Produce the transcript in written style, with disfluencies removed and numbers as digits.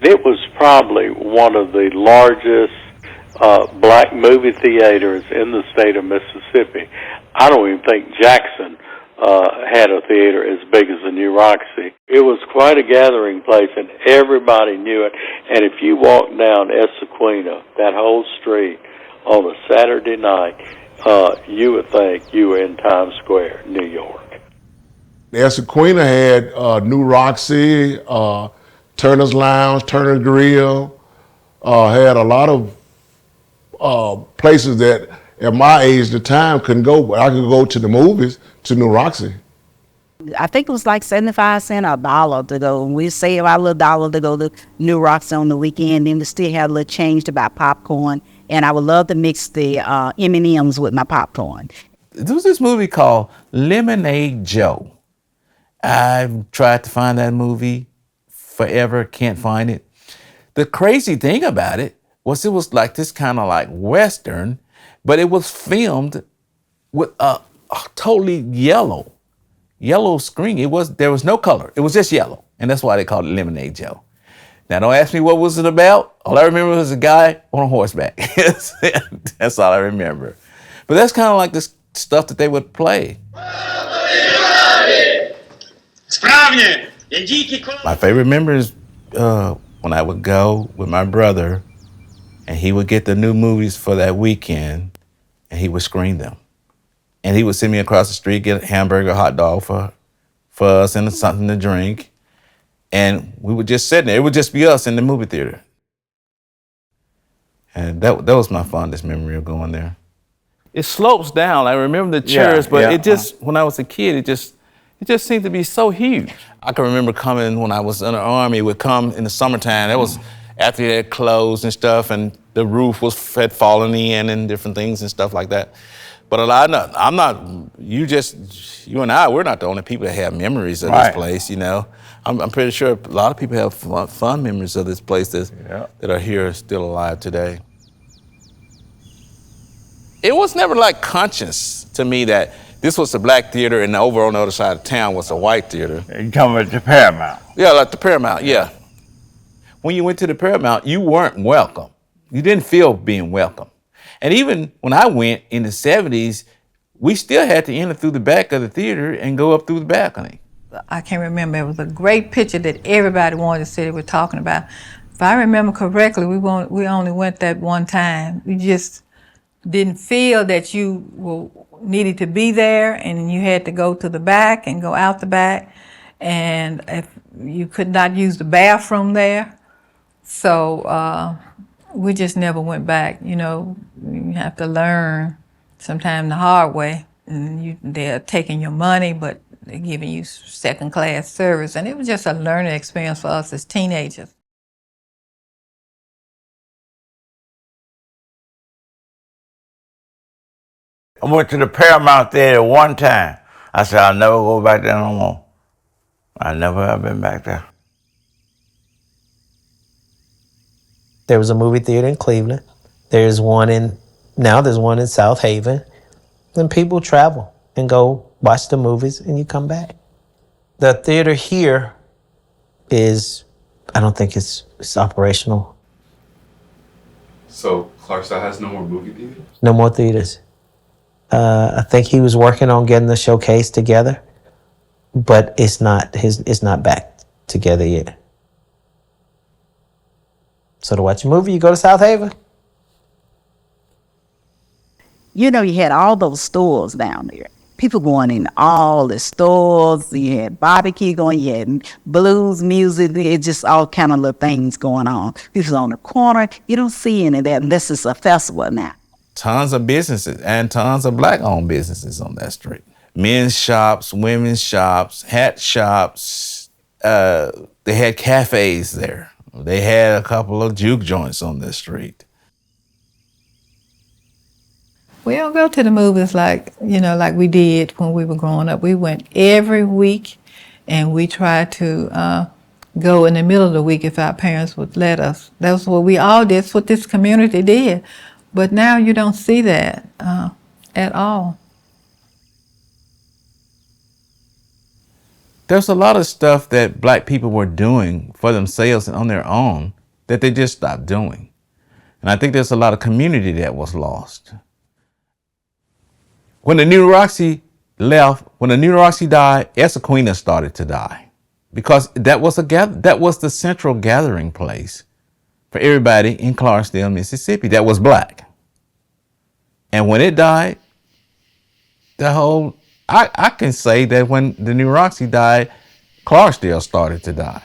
It was probably one of the largest black movie theaters in the state of Mississippi. I don't even think Jackson had a theater as big as the New Roxy. It was quite a gathering place, and everybody knew it. And if you walk down Essequina, that whole street, on a Saturday night, you would think you were in Times Square, New York. Essequina had New Roxy, Turner's Lounge, Turner Grill, had a lot of places that at my age at the time couldn't go, but I could go to the movies, to New Roxy. I think it was like 75 cents or $1 to go. We save our little $1 to go to New Roxy on the weekend, and we still had a little change to buy popcorn, and I would love to mix the M&Ms with my popcorn. There was this movie called Lemonade Joe. I've tried to find that movie forever, can't find it. The crazy thing about it was like this kind of like Western, but it was filmed with a totally yellow screen. There was no color. It was just yellow. And that's why they called it Lemonade Joe. Now, don't ask me what was it about. All I remember was a guy on a horseback. That's all I remember. But that's kind of like the stuff that they would play. My favorite memory is when I would go with my brother and he would get the new movies for that weekend and he would screen them. And he would send me across the street, get a hamburger, hot dog for us and something to drink. And we would just sit there. It would just be us in the movie theater. And that was my fondest memory of going there. It slopes down. I remember the chairs, but it just, when I was a kid, it just seemed to be so huge. I can remember coming when I was in the Army, would come in the summertime. That was after they had closed and stuff, and the roof had fallen in and different things and stuff like that. But you and I, we're not the only people that have memories of this place, you know. I'm pretty sure a lot of people have fond memories of this place that are here still alive today. It was never like conscious to me that this was a black theater and over on the other side of town was a white theater. You come at the Paramount? Yeah, like the Paramount, yeah. When you went to the Paramount, you weren't welcome. You didn't feel being welcome. And even when I went in the 70s, we still had to enter through the back of the theater and go up through the balcony. I can't remember. It was a great picture that everybody wanted to see they were talking about. If I remember correctly, we only went that one time. We just didn't feel that you needed to be there, and you had to go to the back and go out the back, and if you could not use the bathroom there. So we just never went back. You know, you have to learn sometimes the hard way, and they're taking your money, but they're giving you second-class service, and it was just a learning experience for us as teenagers. I went to the Paramount Theater one time. I said, I'll never go back there no more. I never have been back there. There was a movie theater in Cleveland. There's one in South Haven. And people travel and go watch the movies and you come back. The theater here I don't think it's operational. So Clarksdale has no more movie theaters? No more theaters. I think he was working on getting the showcase together, but it's not back together yet. So to watch a movie, you go to South Haven. You know, you had all those stores down there. People going in all the stores. You had barbecue going, you had blues music. It's just all kind of little things going on. People on the corner. You don't see any of that unless it's a festival now. Tons of businesses and tons of black-owned businesses on that street. Men's shops, women's shops, hat shops. They had cafes there. They had a couple of juke joints on this street. We don't go to the movies like we did when we were growing up. We went every week, and we tried to go in the middle of the week if our parents would let us. That's what we all did. That's what this community did. But now you don't see that at all. There's a lot of stuff that black people were doing for themselves and on their own that they just stopped doing. And I think there's a lot of community that was lost. When the New Roxy left, when the New Roxy died, Essequina started to die, because that was the central gathering place for everybody in Clarksdale, Mississippi that was black. And when it died, I can say that when the New Roxy died, Clarksdale started to die.